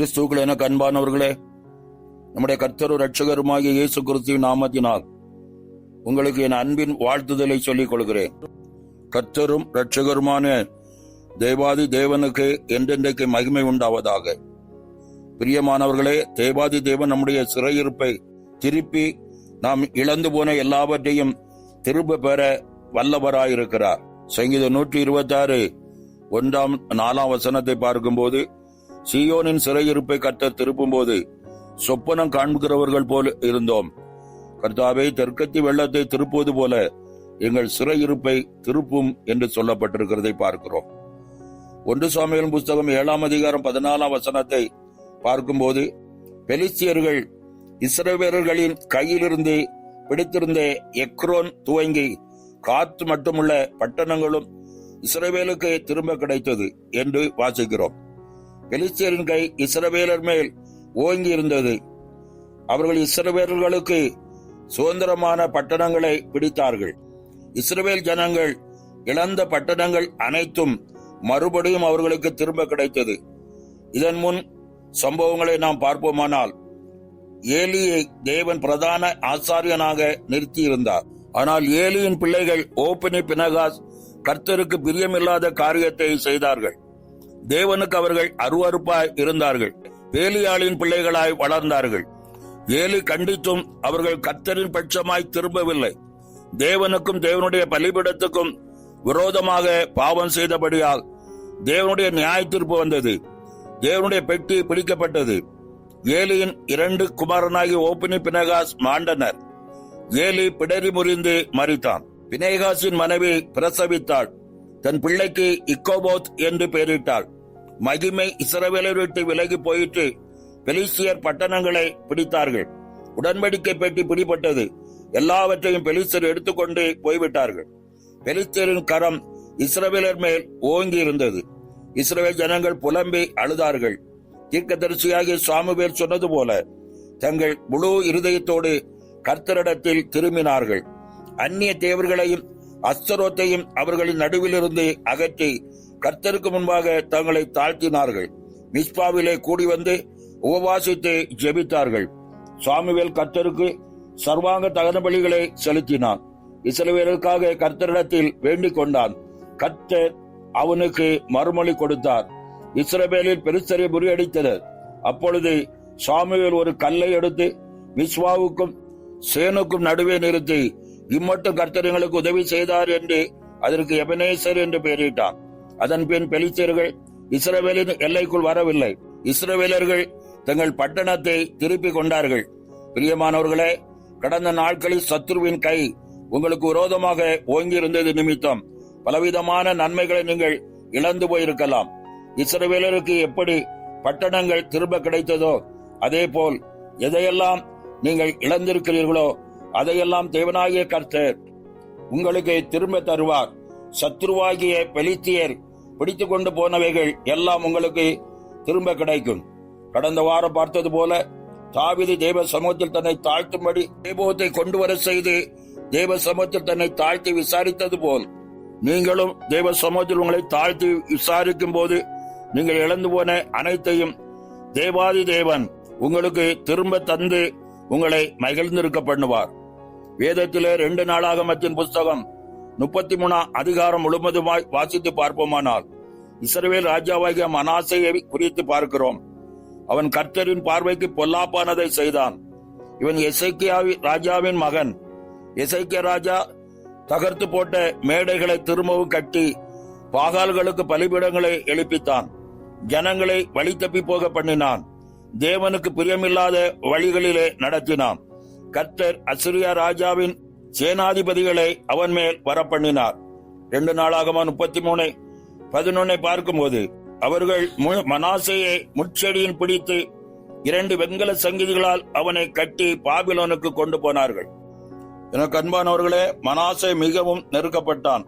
கிறிஸ்துவுக்குள் எனக்கு அன்பானவர்களே, நம்முடைய கர்த்தரும் இரட்சகருமாகிய இயேசு கிறிஸ்துவின் நாமத்தினால் உங்களுக்கு என் அன்பின் வாழ்த்துதலை சொல்லிக் கொள்கிறேன். கர்த்தரும் இரட்சகருமான தேவாதி தேவனுக்கு என்றென்றைக்கு மகிமை உண்டாவதாக. பிரியமானவர்களே, தேவாதி தேவன் நம்முடைய சிறையிருப்பை திருப்பி நாம் இழந்து போன எல்லாவற்றையும் திரும்ப பெற வல்லவராயிருக்கிறார். சங்கீதம் 126 1-4 வசனத்தை பார்க்கும்போது, சீயோனின் சிறையிருப்பை கர்த்தர் திருப்பும் போது சொப்பனம் காண்கிறவர்கள் போல் இருந்தோம். கர்த்தாவே, தெற்கத்தி வெள்ளத்தை திருப்புவது போல எங்கள் சிறையிருப்பை திருப்பும் என்று சொல்லப்பட்டிருக்கிறதை பார்க்கிறோம். 1 சாமுவேல் புஸ்தகம் 7 அதிகாரம் 14 வசனத்தை பார்க்கும்போது, பெலிஸ்தியர்கள் இஸ்ரவேலர்களின் கையிலிருந்து பிடித்திருந்த எக்ரோன் துவங்கி காத் மட்டுமுள்ள பட்டணங்களும் இஸ்ரவேலுக்கு திரும்ப கிடைத்தது என்று வாசிக்கிறோம். பெலிஸ்தியரின் கை இஸ்ரவேலர் மேல் ஓங்கி இருந்தது. அவர்கள் இஸ்ரவேலர்களுக்கு சுதந்திரமான பட்டணங்களை பிடித்தார்கள். இஸ்ரவேல் ஜனங்கள் இழந்த பட்டணங்கள் அனைத்தும் மறுபடியும் அவர்களுக்கு திரும்ப கிடைத்தது. இதன் முன் சம்பவங்களை நாம் பார்ப்போமானால், ஏலியை தேவன் பிரதான ஆசாரியனாக நிறுத்தியிருந்தார். ஆனால் ஏலியின் பிள்ளைகள் ஓப்பனி பினகாஸ் கர்த்தருக்கு பிரியமில்லாத காரியத்தை செய்தார்கள். தேவனுக்கு அவர்கள் அருவருப்பாய் இருந்தார்கள். பேலியாளின் பிள்ளைகளாய் வளர்ந்தார்கள். ஏலி கண்டித்தும் அவர்கள் கர்த்தரின் பட்சமாய் திரும்பவில்லை. தேவனுக்கும் தேவனுடைய பலிபீடத்துக்கும் விரோதமாக பாவம் செய்தபடியால் தேவனுடைய நியாய தீர்ப்பு வந்தது. தேவனுடைய பெட்டி பிடிக்கப்பட்டது. ஏலியின் 2 குமாரனாகி ஓப்பனி பினகாஸ் மாண்டனர். ஏலி பிடரி முறிந்து மரித்தான். பினேகாசின் மனைவி பிரசவித்தாள். தன் பிள்ளைக்கு இக்கோபோத் என்று பெயரிட்டாள். மகிமை இஸ்ரவேலை விட்டு விலகி போயிட்டு பெலிஸ்தியர் பட்டணங்களை பிடித்தார்கள். உடன்படிக்கை பெட்டி பிடிபட்டது. எல்லாவற்றையும் பெலிஸ்தியர் எடுத்துக்கொண்டு போய்விட்டார்கள். பெலிஸ்தியரின் கரம் இஸ்ரவேலர் மேல் ஓங்கி இருந்தது. இஸ்ரவேல் ஜனங்கள் புலம்பி அழுதார்கள். தீர்க்கதரிசியாகிய சாமுவேல் சொன்னது போல தங்கள் முழு இருதயத்தோடு கர்த்தரிடத்தில் திரும்பினார்கள். அந்நிய தேவர்களையும் அஸ்தரோத்தையும் அவர்களின் நடுவிலிருந்து அகற்றி கர்த்தருக்கு முன்பாக தங்களை தாழ்த்தினார்கள். மிஸ்பாவிலே கூடி வந்து உபவாசித்து ஜெபித்தார்கள். சாமுவேல் கர்த்தருக்கு சர்வாங்க தகன பலிகளை செலுத்தினான். இஸ்ரவேலுக்காக கர்த்தரிடத்தில் வேண்டிக் கொண்டான். கர்த்தர் அவனுக்கு மறுமொழி கொடுத்தார். இஸ்ரவேலில் பெலிஸ்தரை முறியடித்தனர். அப்பொழுது சாமுவேல் ஒரு கல்லை எடுத்து மிஸ்பாவுக்கும் சேனுக்கும் நடுவே நிறுத்தி, இம்மட்டும் கர்த்தர் எங்களுக்கு உதவி செய்தார் என்று அதற்கு எபனேசர் என்று பெயரிட்டான். அதன் பின் பெலிஸ்தியர்கள் இஸ்ரவேலின் எல்லைக்குள் வரவில்லை. இஸ்ரவேலர்கள் தங்கள் பட்டணத்தை திருப்பிக் கொண்டார்கள். பிரியமானவர்களே, கடந்த நாட்களில் சத்துருவின் கை உங்களுக்கு விரோதமாக ஓங்கியிருந்தது நிமித்தம் பலவிதமான நன்மைகளை நீங்கள் இழந்து போயிருக்கலாம். இஸ்ரவேலருக்கு எப்படி பட்டணங்கள் திரும்ப கிடைத்ததோ அதே போல் எதையெல்லாம் நீங்கள் இழந்திருக்கிறீர்களோ அதையெல்லாம் தேவனாகிய கர்த்தர் உங்களுக்கு திரும்ப தருவார். சத்ருவாகிய பெலிஸ்தியர் பிடித்துக் கொண்டு போனவைகள் எல்லாம் உங்களுக்கு திரும்ப கிடைக்கும். கடந்த வாரம் பார்த்தது போல தாவீது தேவ சமூகத்தில் தன்னை தாழ்த்தும்படி தேவத்தை கொண்டு வர செய்து தேவ சமூகத்தில் தன்னை தாழ்த்தி விசாரித்தது போல் நீங்களும் தேவ சமூகத்தில் உங்களை தாழ்த்தி விசாரிக்கும் போது நீங்கள் இழந்து போன அனைத்தையும் தேவாதி தேவன் உங்களுக்கு திரும்ப தந்து உங்களை மகிழ்ந்திருக்க பண்ணுவார். வேதத்திலே 2 நாளாகமத்தின் புஸ்தகம் 33 அதிகாரம் முழுவதுமாய் வாசித்து பார்ப்போமானால், இஸ்ரவேல் ராஜாவாகிய மனாசேயை குறித்து பார்க்கிறோம். அவன் கர்த்தரின் பார்வைக்கு பொல்லாப்பானதை செய்தான். இவன் எசேக்கியா ராஜாவின் மகன். எசேக்கியா ராஜா தகர்த்து போட்ட மேடைகளை திரும்பவும் கட்டி பாகால்களுக்கு பலிபீடங்களை எழுப்பித்தான். ஜனங்களை வழி தப்பி போக பண்ணினான். தேவனுக்கு பிரியமில்லாத வழிகளிலே நடத்தினான். கர்த்தர் அசிரியா ராஜாவின் சேனாதிபதிகளை அவன் மேல் வரப்பண்ணினார். 2 நாளாகமம் 33:11 பார்க்கும்போது, அவர்கள் மனாசேயை முட்செடியின் பிடித்து 2 வெண்கல சங்கிலிகளால் அவனை கட்டி பாபிலோனுக்கு கொண்டு போனார்கள். எனக்கு அன்பானவர்களே, மனாசே மிகவும் நெருக்கப்பட்டான்.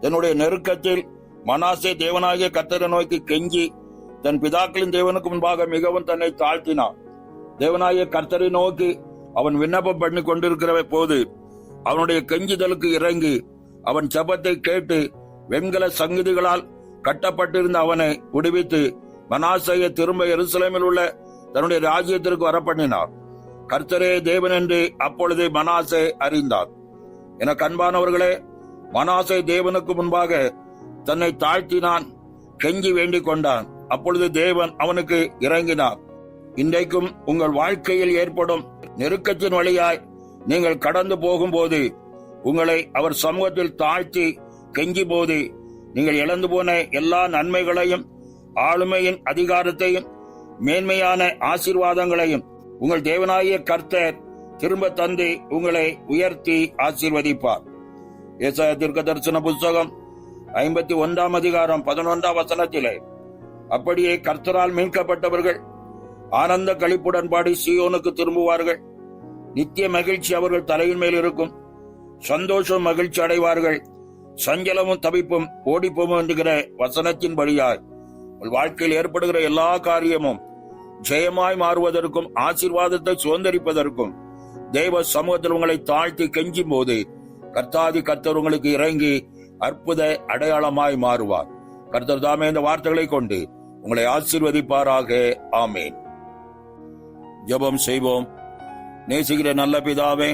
தன்னுடைய நெருக்கத்தில் மனாசே தேவனாகிய கர்த்தரை நோக்கி கெஞ்சி தன் பிதாக்களின் தேவனுக்கு முன்பாக மிகவும் தன்னை தாழ்த்தினான். தேவனாகிய கர்த்தரை நோக்கி அவன் விண்ணப்பம் பண்ணி கொண்டிருக்கிற போது அவனுடைய கெஞ்சுதலுக்கு இறங்கி அவன் ஜெபத்தை கேட்டு வெண்கல சங்கிலிகளால் கட்டப்பட்டிருந்த அவனை விடுவித்து மனாசையை திரும்ப எருசலேமில் உள்ள தன்னுடைய ராஜ்யத்திற்கு வரப்பண்ணினார். கர்த்தரே தேவன் என்று அப்பொழுது மனாசே அறிந்தார். என அன்பானவர்களே, மனாசே தேவனுக்கு முன்பாக தன்னை தாழ்த்தினான், கெஞ்சி வேண்டிக் கொண்டான். அப்பொழுது தேவன் அவனுக்கு இறங்கினார். இன்றைக்கும் உங்கள் வாழ்க்கையில் ஏற்படும் நெருக்கத்தின் வழியாய் நீங்கள் கடந்து போகும்போது உங்களை அவர் சமூகத்தில் தாழ்த்தி கெஞ்சி போது நீங்கள் இழந்து போன எல்லா நன்மைகளையும், ஆளுமையின் அதிகாரத்தையும், மேன்மையான ஆசீர்வாதங்களையும் உங்கள் தேவனாகிய கர்த்தர் திரும்ப தந்து உங்களை உயர்த்தி ஆசீர்வதிப்பார். ஏசாயா தீர்க்கதரிசன புத்தகம் 51 அதிகாரம் 11 வசனத்திலே, அப்படியே கர்த்தரால் மீட்கப்பட்டவர்கள் ஆனந்த களிப்புடன் பாடி சீயோனுக்கு திரும்புவார்கள். நித்திய மகிழ்ச்சி அவர்கள் தலையின் மேல் இருக்கும். சந்தோஷம் மகிழ்ச்சி அடைவார்கள். சஞ்சலமும் தவிப்பும் ஓடிப்போம் என்கிற வசனத்தின் வழியாய் வாழ்க்கையில் ஏற்படுகிற எல்லா காரியமும் ஜெயமாய் மாறுவதற்கும் ஆசீர்வாதத்தை சுதந்திரிப்பதற்கும் தேவ சமூகத்தில் உங்களை தாழ்த்தி கெஞ்சும் போது கர்த்தாதி கர்த்தர் உங்களுக்கு இறங்கி அற்புத அடையாளமாய் மாறுவார். கர்த்தர் தாமே இந்த வார்த்தைகளை கொண்டு உங்களை ஆசீர்வதிப்பாராக. ஆமேன். ஜெபம் செய்வோம். நேசிக்கிற நல்ல பிதாவே,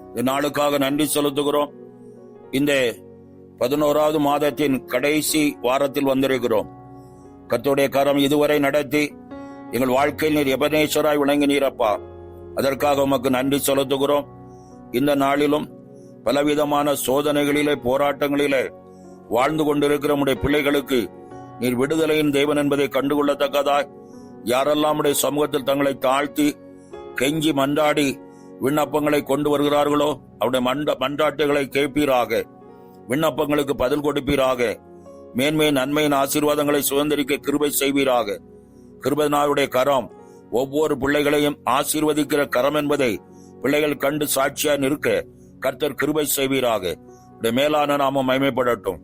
இந்த நாளுக்காக நன்றி செலுத்துகிறோம். இந்த 11வது மாதத்தின் கடைசி வாரத்தில் வந்திருக்கிறோம். கர்த்தருடைய கரம் இதுவரை நடத்தி எங்கள் வாழ்க்கையில் நீர் எபனேஸ்வராய் விளங்கினீரப்பா. அதற்காக உமக்கு நன்றி செலுத்துகிறோம். இந்த நாளிலும் பலவிதமான சோதனைகளிலே, போராட்டங்களிலே வாழ்ந்து கொண்டிருக்கிற உடைய பிள்ளைகளுக்கு நீர் விடுதலையின் தேவன் என்பதை கண்டுகொள்ளத்தக்கதாய் யாரெல்லாம் உடைய சமூகத்தில் தங்களை தாழ்த்தி கெஞ்சி மன்றாடி விண்ணப்பங்களை கொண்டு வருகிறார்களோ அவருடைய மன்றாட்டுகளை கேட்பீராக. விண்ணப்பங்களுக்கு பதில் கொடுப்பீராக. மேன்மை நன்மையின் ஆசீர்வாதங்களை சுதந்திரிக்க கிருபை செய்வீராக. கிருபைநாயுடைய கரம் ஒவ்வொரு பிள்ளைகளையும் ஆசீர்வதிக்கிற கரம் என்பதை பிள்ளைகள் கண்டு சாட்சியா நிற்க கர்த்தர் கிருபை செய்வீராக. மேலான நாமம் மகிமைப்படட்டும்.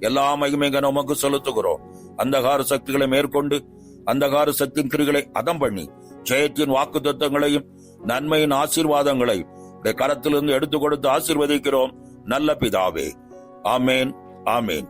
எல்லா மகிமைகள் உமக்கு செலுத்துகிறோம். அந்தகார சக்திகளை மேற்கொண்டு அந்தகார சக்தியின் கிரிகளை அதம் பண்ணி ஜெயத்தின் வாக்கு தத்தங்களையும் நன்மையின் ஆசீர்வாதங்களையும் கரத்திலிருந்து எடுத்துக் கொடுத்து ஆசீர்வதிக்கிறோம் நல்ல பிதாவே. ஆமேன், ஆமேன்.